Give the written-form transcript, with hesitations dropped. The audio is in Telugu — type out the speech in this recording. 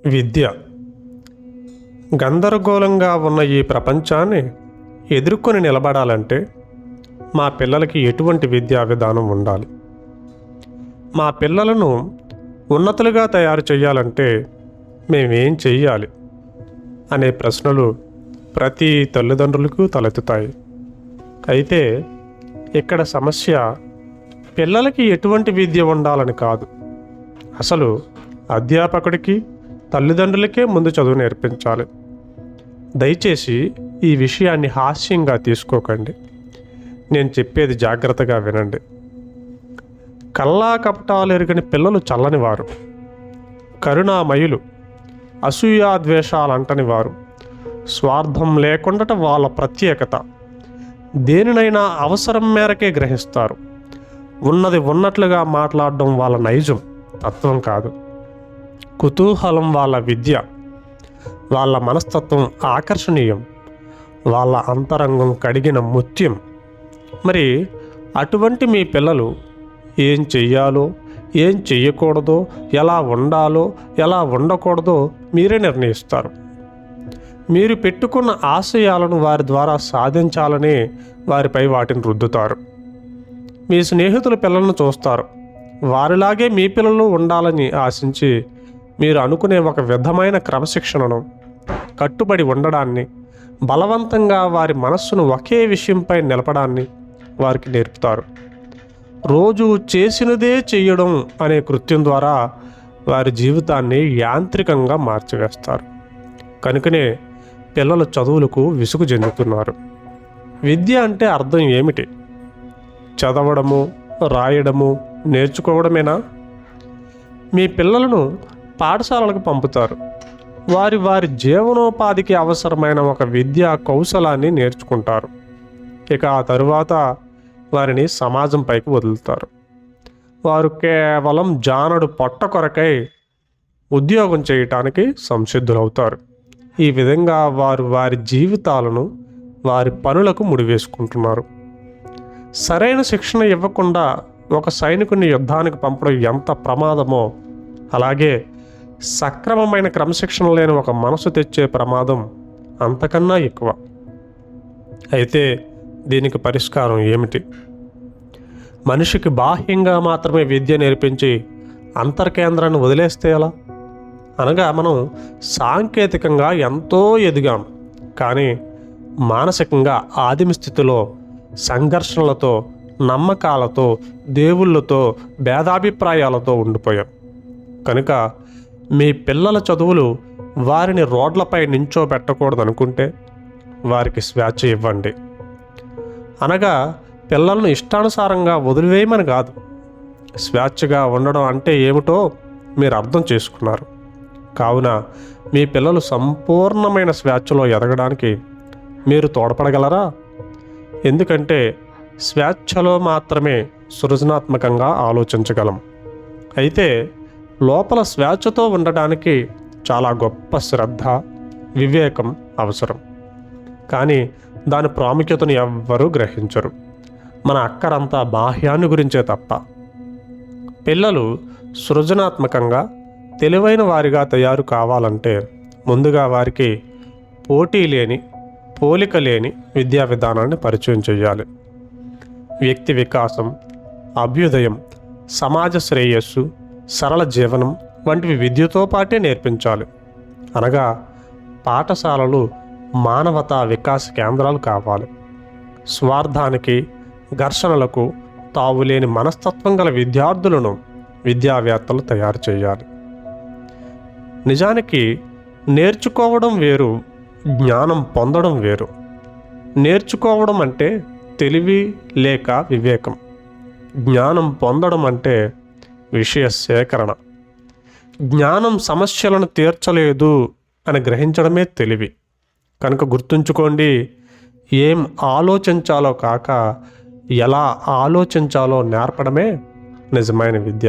విద్య గందరగోళంగా ఉన్న ఈ ప్రపంచాన్ని ఎదుర్కొని నిలబడాలంటే మా పిల్లలకి ఎటువంటి విద్యా విధానం ఉండాలి? మా పిల్లలను ఉన్నతులుగా తయారు చేయాలంటే మేమేం చెయ్యాలి అనే ప్రశ్నలు ప్రతి తల్లిదండ్రులకు తలెత్తుతాయి. అయితే ఇక్కడ సమస్య పిల్లలకి ఎటువంటి విద్య ఉండాలని కాదు, అసలు అధ్యాపకుడికి తల్లిదండ్రులకే ముందు చదువు నేర్పించాలి. దయచేసి ఈ విషయాన్ని హాస్యంగా తీసుకోకండి. నేను చెప్పేది జాగ్రత్తగా వినండి. కల్లా కపటాలు ఎరుగని పిల్లలు చల్లనివారు, కరుణామయులు, అసూయాద్వేషాలంటని వారు, స్వార్థం లేకుండా వాళ్ళ ప్రత్యేకత, దేనినైనా అవసరం మేరకే గ్రహిస్తారు. ఉన్నది ఉన్నట్లుగా మాట్లాడడం వాళ్ళ నైజం, తత్వం కాదు. కుతూహలం వాళ్ళ విద్య, వాళ్ళ మనస్తత్వం ఆకర్షణీయం, వాళ్ళ అంతరంగం కడిగిన ముత్యం. మరి అటువంటి మీ పిల్లలు ఏం చెయ్యాలో, ఏం చెయ్యకూడదో, ఎలా ఉండాలో, ఎలా ఉండకూడదో మీరే నిర్ణయిస్తారు. మీరు పెట్టుకున్న ఆశయాలను వారి ద్వారా సాధించాలని వారిపై వాటిని రుద్దుతారు. మీ స్నేహితుల పిల్లలను చూస్తారు, వారిలాగే మీ పిల్లలు ఉండాలని ఆశించి మీరు అనుకునే ఒక విధమైన క్రమశిక్షణను, కట్టుబడి ఉండడాన్ని, బలవంతంగా వారి మనస్సును ఒకే విషయంపై నిలపడాన్ని వారికి నేర్పుతారు. రోజు చేసినదే చెయ్యడం అనే కృత్యం ద్వారా వారి జీవితాన్ని యాంత్రికంగా మార్చివేస్తారు. కనుకనే పిల్లల చదువులకు విసుగు చెందుతున్నారు. విద్య అంటే అర్థం ఏమిటి? చదవడము, రాయడము, నేర్చుకోవడమేనా? మీ పిల్లలను పాఠశాలలకు పంపుతారు. వారి వారి జీవనోపాధికి అవసరమైన ఒక విద్యా కౌశలాన్ని నేర్చుకుంటారు. ఇక ఆ తరువాత వారిని సమాజం పైకి వదులుతారు. వారు కేవలం జానడు పొట్ట కొరకై ఉద్యోగం చేయటానికి సంసిద్ధులవుతారు. ఈ విధంగా వారు వారి జీవితాలను వారి పనులకు ముడివేసుకుంటున్నారు. సరైన శిక్షణ ఇవ్వకుండా ఒక సైనికుని యుద్ధానికి పంపడం ఎంత ప్రమాదమో, అలాగే సక్రమమైన క్రమశిక్షణ లేని ఒక మనసు తెచ్చే ప్రమాదం అంతకన్నా ఎక్కువ. అయితే దీనికి పరిష్కారం ఏమిటి? మనిషికి బాహ్యంగా మాత్రమే విద్య నేర్పించి అంతర్కేంద్రాన్ని వదిలేస్తే ఎలా? అనగా మనం సాంకేతికంగా ఎంతో ఎదిగాం, కానీ మానసికంగా ఆదిమ స్థితిలో సంఘర్షణలతో, నమ్మకాలతో, దేవుళ్ళతో, భేదాభిప్రాయాలతో ఉండిపోయాం. కనుక మీ పిల్లల చదువులు వారిని రోడ్లపై నించోబెట్టకూడదనుకుంటే వారికి స్వేచ్ఛ ఇవ్వండి. అనగా పిల్లలను ఇష్టానుసారంగా వదిలివేయమని కాదు. స్వేచ్ఛగా ఉండడం అంటే ఏమిటో మీరు అర్థం చేసుకున్నారు. కావున మీ పిల్లలు సంపూర్ణమైన స్వేచ్ఛలో ఎదగడానికి మీరు తోడ్పడగలరా? ఎందుకంటే స్వేచ్ఛలో మాత్రమే సృజనాత్మకంగా ఆలోచించగలం. అయితే లోపల స్వేచ్ఛతో ఉండడానికి చాలా గొప్ప శ్రద్ధ, వివేకం అవసరం. కానీ దాని ప్రాముఖ్యతను ఎవ్వరూ గ్రహించరు. మన అక్కరంతా బాహ్యాన్ని గురించే తప్ప. పిల్లలు సృజనాత్మకంగా తెలివైన వారిగా తయారు కావాలంటే ముందుగా వారికి పోటీ లేని, పోలిక లేని విద్యా విధానాన్ని పరిచయం చేయాలి. వ్యక్తి వికాసం, అభ్యుదయం, సమాజ శ్రేయస్సు, సరళ జీవనం వంటివి విద్యతో పాటే నేర్పించాలి. అనగా పాఠశాలలు మానవతా వికాస కేంద్రాలు కావాలి. స్వార్థానికి, ఘర్షణలకు తావులేని మనస్తత్వం గల విద్యార్థులను విద్యావేత్తలు తయారు చేయాలి. నిజానికి నేర్చుకోవడం వేరు, జ్ఞానం పొందడం వేరు. నేర్చుకోవడం అంటే తెలివి లేక వివేకం. జ్ఞానం పొందడం అంటే విషయ సేకరణ. జ్ఞానం సమస్యలను తీర్చలేదు అని గ్రహించడమే తెలివి. కనుక గుర్తుంచుకోండి, ఏం ఆలోచించాలో కాక ఎలా ఆలోచించాలో నేర్పడమే నిజమైన విద్య.